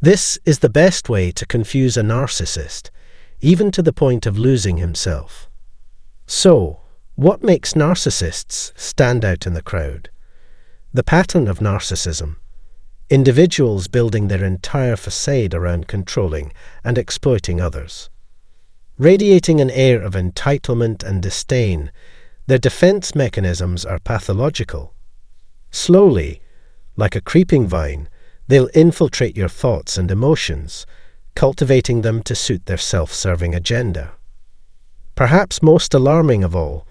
This is the best way to confuse a narcissist, even to the point of losing himself. So, what makes narcissists stand out in the crowd? The pattern of narcissism. Individuals building their entire facade around controlling and exploiting others. Radiating an air of entitlement and disdain, their defense mechanisms are pathological. Slowly, like a creeping vine, they'll infiltrate your thoughts and emotions, cultivating them to suit their self-serving agenda. Perhaps most alarming of all,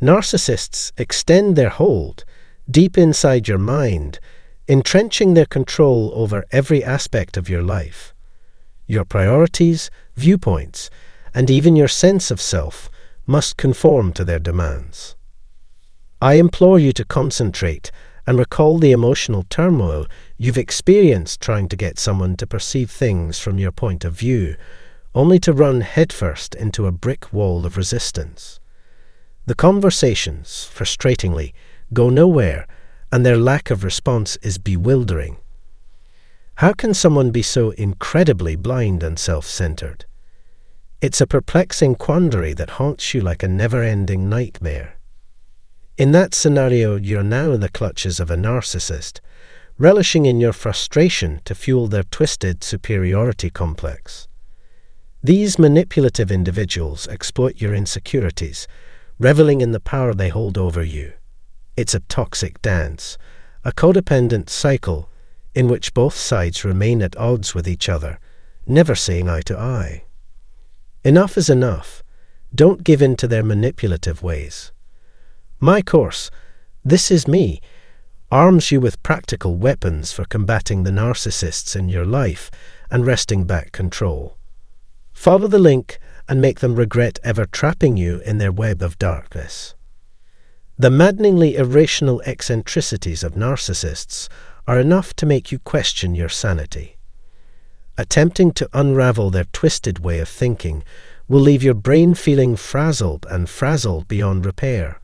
narcissists extend their hold deep inside your mind, entrenching their control over every aspect of your life. Your priorities, viewpoints, and even your sense of self must conform to their demands. I implore you to concentrate and recall the emotional turmoil you've experienced trying to get someone to perceive things from your point of view, only to run headfirst into a brick wall of resistance. The conversations, frustratingly, go nowhere, and their lack of response is bewildering. How can someone be so incredibly blind and self-centered? It's a perplexing quandary that haunts you like a never-ending nightmare. In that scenario, you're now in the clutches of a narcissist, relishing in your frustration to fuel their twisted superiority complex. These manipulative individuals exploit your insecurities, reveling in the power they hold over you. It's a toxic dance, a codependent cycle in which both sides remain at odds with each other, never seeing eye to eye. Enough is enough. Don't give in to their manipulative ways. My course, This Is Me, arms you with practical weapons for combating the narcissists in your life and wresting back control. Follow the link and make them regret ever trapping you in their web of darkness. The maddeningly irrational eccentricities of narcissists are enough to make you question your sanity. Attempting to unravel their twisted way of thinking will leave your brain feeling frazzled beyond repair.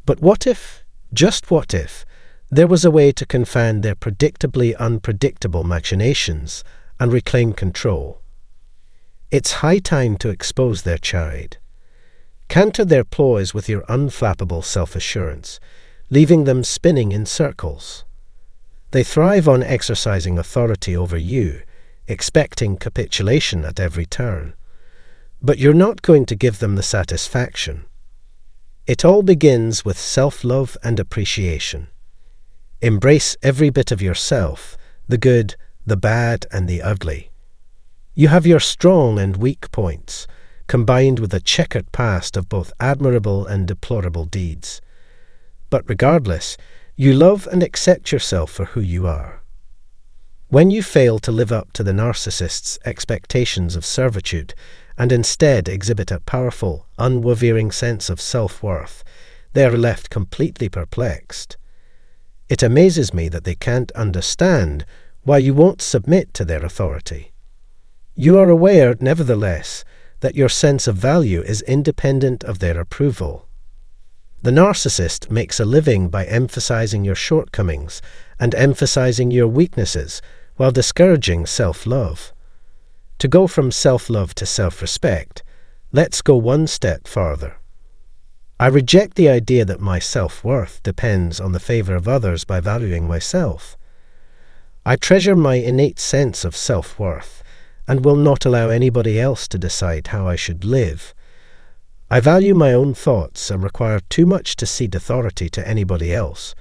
But what if, just what if, there was a way to confound their predictably unpredictable machinations and reclaim control? It's high time to expose their charade. Counter their ploys with your unflappable self-assurance, leaving them spinning in circles. They thrive on exercising authority over you, expecting capitulation at every turn. But you're not going to give them the satisfaction. It all begins with self-love and appreciation. Embrace every bit of yourself, the good, the bad, and the ugly. You have your strong and weak points, combined with a checkered past of both admirable and deplorable deeds. But regardless, you love and accept yourself for who you are. When you fail to live up to the narcissist's expectations of servitude and instead exhibit a powerful, unwavering sense of self-worth, they are left completely perplexed. It amazes me that they can't understand why you won't submit to their authority. You are aware, nevertheless, that your sense of value is independent of their approval. The narcissist makes a living by emphasizing your shortcomings and emphasizing your weaknesses while discouraging self-love. To go from self-love to self-respect, let's go one step farther. I reject the idea that my self-worth depends on the favor of others by valuing myself. I treasure my innate sense of self-worth and will not allow anybody else to decide how I should live. I value my own thoughts and require too much to cede authority to anybody else.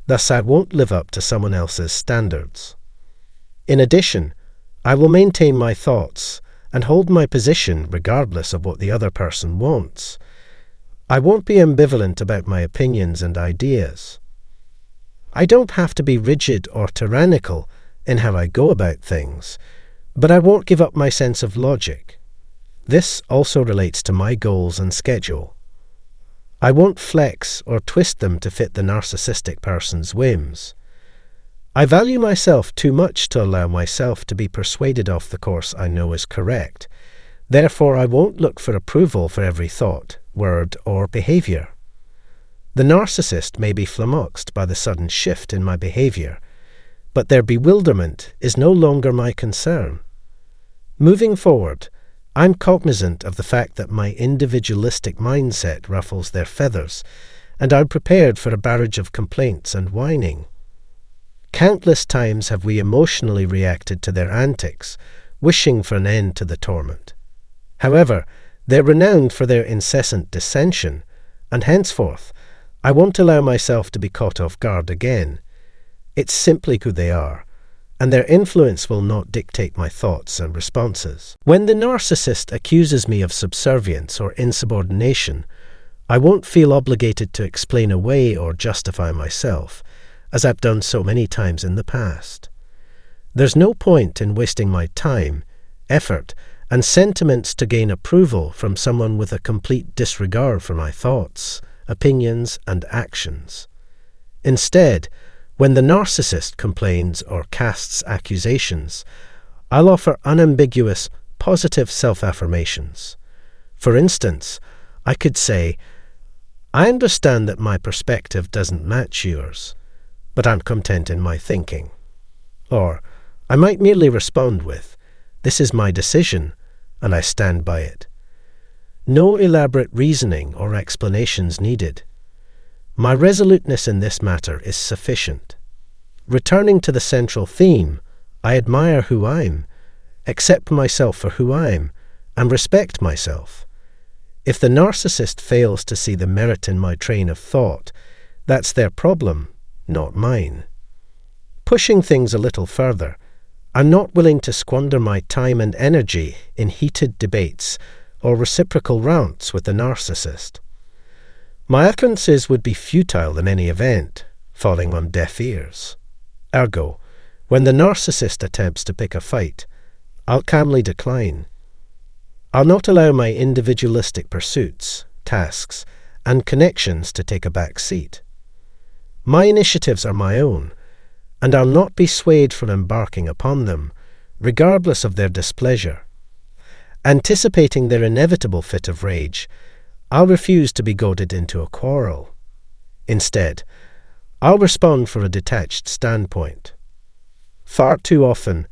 Thus, I won't live up to someone else's standards. In addition, I will maintain my thoughts and hold my position regardless of what the other person wants. I won't be ambivalent about my opinions and ideas. I don't have to be rigid or tyrannical in how I go about things, but I won't give up my sense of logic. This also relates to my goals and schedule. I won't flex or twist them to fit the narcissistic person's whims. I value myself too much to allow myself to be persuaded off the course I know is correct. Therefore, I won't look for approval for every thought, word, or behavior. The narcissist may be flummoxed by the sudden shift in my behavior, but their bewilderment is no longer my concern. Moving forward, I'm cognizant of the fact that my individualistic mindset ruffles their feathers, and I'm prepared for a barrage of complaints and whining. Countless times have we emotionally reacted to their antics, wishing for an end to the torment. However, they're renowned for their incessant dissension, and henceforth, I won't allow myself to be caught off guard again. It's simply who they are, and their influence will not dictate my thoughts and responses. When the narcissist accuses me of subservience or insubordination, I won't feel obligated to explain away or justify myself, as I've done so many times in the past. There's no point in wasting my time, effort, and sentiments to gain approval from someone with a complete disregard for my thoughts, opinions, and actions. Instead, when the narcissist complains or casts accusations, I'll offer unambiguous, positive self-affirmations. For instance, I could say, "I understand that my perspective doesn't match yours, but I'm content in my thinking." Or, I might merely respond with, "This is my decision, and I stand by it." No elaborate reasoning or explanations needed. My resoluteness in this matter is sufficient. Returning to the central theme, I admire who I'm, accept myself for who I'm, and respect myself. If the narcissist fails to see the merit in my train of thought, that's their problem, not mine. Pushing things a little further, I'm not willing to squander my time and energy in heated debates or reciprocal rants with the narcissist. My utterances would be futile in any event, falling on deaf ears. Ergo, when the narcissist attempts to pick a fight, I'll calmly decline. I'll not allow my individualistic pursuits, tasks, and connections to take a back seat. My initiatives are my own, and I'll not be swayed from embarking upon them, regardless of their displeasure. Anticipating their inevitable fit of rage, I'll refuse to be goaded into a quarrel. Instead, I'll respond from a detached standpoint. Far too often,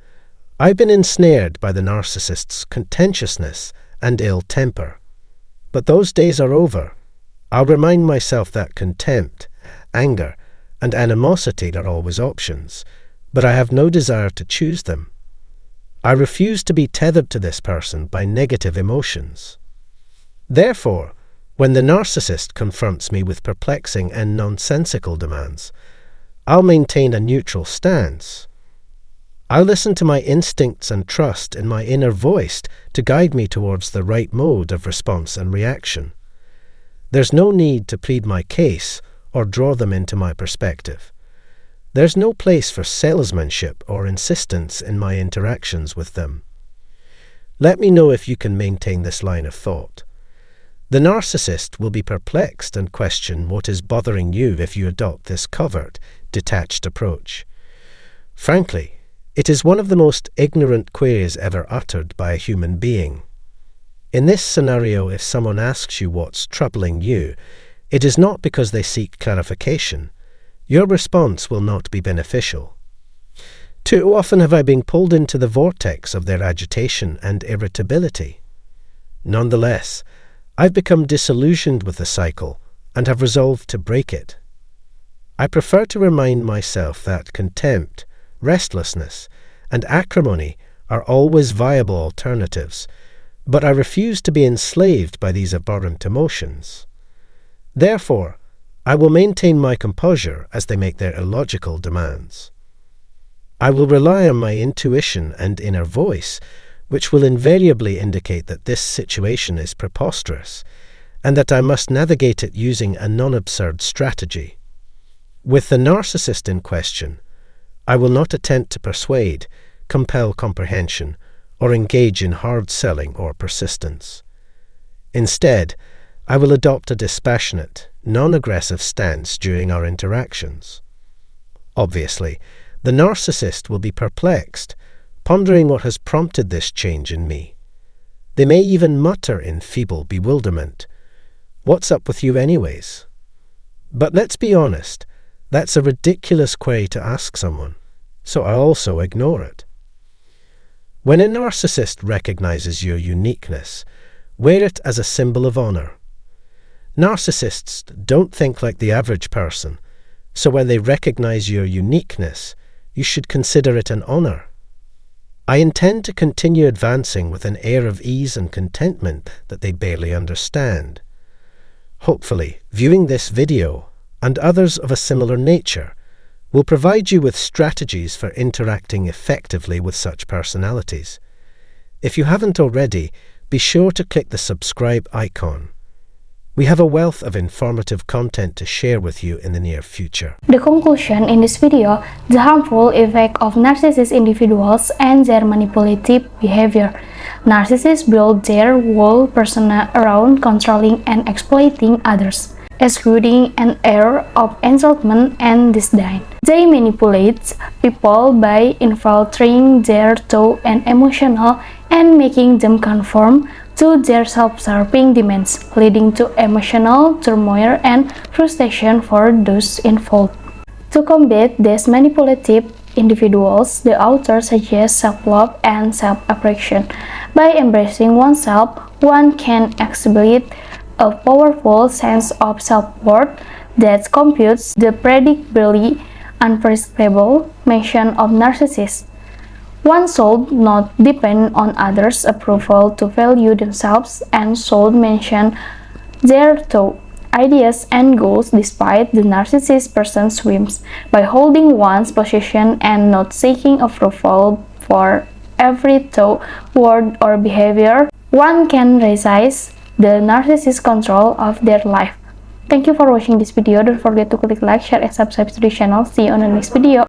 I've been ensnared by the narcissist's contentiousness and ill temper. But those days are over. I'll remind myself that contempt, anger, and animosity are always options, but I have no desire to choose them. I refuse to be tethered to this person by negative emotions. Therefore, when the narcissist confronts me with perplexing and nonsensical demands, I'll maintain a neutral stance. I'll listen to my instincts and trust in my inner voice to guide me towards the right mode of response and reaction. There's no need to plead my case or draw them into my perspective. There's no place for salesmanship or insistence in my interactions with them. Let me know if you can maintain this line of thought. The narcissist will be perplexed and question what is bothering you if you adopt this covert, detached approach. Frankly, it is one of the most ignorant queries ever uttered by a human being. In this scenario, if someone asks you what's troubling you, it is not because they seek clarification. Your response will not be beneficial. Too often have I been pulled into the vortex of their agitation and irritability. Nonetheless, I've become disillusioned with the cycle and have resolved to break it. I prefer to remind myself that contempt, restlessness, and acrimony are always viable alternatives, but I refuse to be enslaved by these abhorrent emotions. Therefore, I will maintain my composure as they make their illogical demands. I will rely on my intuition and inner voice, which will invariably indicate that this situation is preposterous, and that I must navigate it using a non-absurd strategy. With the narcissist in question, I will not attempt to persuade, compel comprehension, or engage in hard selling or persistence. Instead, I will adopt a dispassionate, non-aggressive stance during our interactions. Obviously, the narcissist will be perplexed, pondering what has prompted this change in me. They may even mutter in feeble bewilderment, "What's up with you anyways?" But let's be honest, that's a ridiculous query to ask someone. so I also ignore it. When a narcissist recognizes your uniqueness, wear it as a symbol of honor. Narcissists don't think like the average person, so when they recognize your uniqueness, you should consider it an honor. I intend to continue advancing with an air of ease and contentment that they barely understand. Hopefully, viewing this video, and others of a similar nature, will provide you with strategies for interacting effectively with such personalities. If you haven't already, be sure to click the subscribe icon. We have a wealth of informative content to share with you in the near future. The conclusion in this video, the harmful effect of narcissist individuals and their manipulative behavior. Narcissists build their whole persona around controlling and exploiting others, exuding an air of entitlement and disdain. They manipulate people by infiltrating their thought and emotional and making them conform to their self-serving demands, leading to emotional turmoil and frustration for those involved. To combat these manipulative individuals, the author suggests self-love and self-appreciation. By embracing oneself, one can exhibit a powerful sense of self-worth that computes the predictably unpredictable mission of narcissists. One should not depend on others' approval to value themselves and should mention their thoughts, ideas, and goals despite the narcissist person's whims. By holding one's position and not seeking approval for every thought, word, or behavior, one can resist the narcissist's control of their life. Thank you for watching this video. Don't forget to click like, share, and subscribe to the channel. See you on the next video.